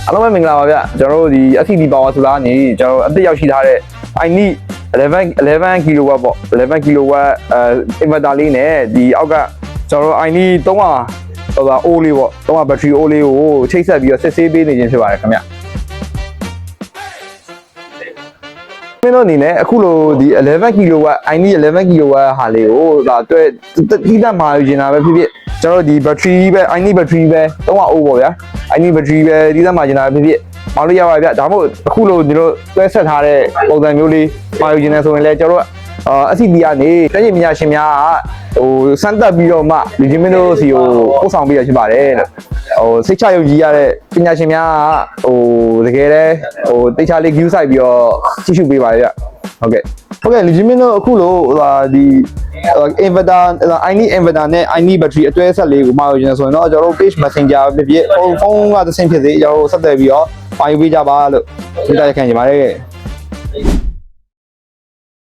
အားလုံးပဲမင်္ဂလာပါဗျကျွန်တော်တို့ဒီ SCD power solar နေကျွန်တော်အသစ်ရောက်ရှိထားတဲ့ I need 11 kilowatt ပေါ့11 kilowatt inverter လေးနဲ့ဒီအောက်ကကျွန်တော်တို့ I need 300ဟိုအိုးလေးပေါ့300 battery အိုးလေးကိုချိတ်ဆက်ပြီးတော့စစ်ဆေးပေးနေခြင်းဖြစ်ပါတယ်ခင်ဗျမင်းတို့အနေနဲ့အခုလိုဒီ11 kilowatt I need 11 kilowatt ဟာလေးကိုဒါတွေ့တိကျမှာယူနေတာပဲဖြစ်ဖြစ်ကျွန်တော်တို့ဒီ battery ပဲ I need battery ပဲ300အိုးပေါ့ဗျာ I need battery ပဲတိကျမှာယူနေတာပဲဖြစ်ဖြစ်မောင်းလို့ရပါဗျဒါမှမဟုတ်အခုလိုဒီလိုတွဲဆက်ထားတဲ့ပုံစံမျိုးလေးမှာယူနေဆိုရင်လည်းကျွန်တော်တို့SCD ကနေတကယ်မြာရှင်များကဟိုစမ်းသပ်ပြီးတော့မှဒီဂျင်းမင်းတို့စီကိုပို့ဆောင်ပေးရဖြစ်ပါတယ်လို့ဟိုစိတ်ချယုံကြည်ရတဲ့ပညာရှင်များကဟိုတကယ်တည်းဟိုတိတ်ချလေး view site ပြီးတော့ကြည့်ရှုပေးပါတယ်ဗျဟုတ်ကဲ့လူဂျင်းမင်းတို့အခုလိုဒီ inverter I need inverter နဲ့ I need battery အတွဲဆက်လေးကိုမှာယူနေဆိုရင်တော့ကျွန်တော်တို့ page messenger ဖြစ်ဖြစ်ဖုန်းကသစင်ဖြစ်စေကျွန်တော်တို့ဆက်သွယ်ပြီးတော့ပါယူပေးကြပါလို့ပြောကြရခံကြပါတယ်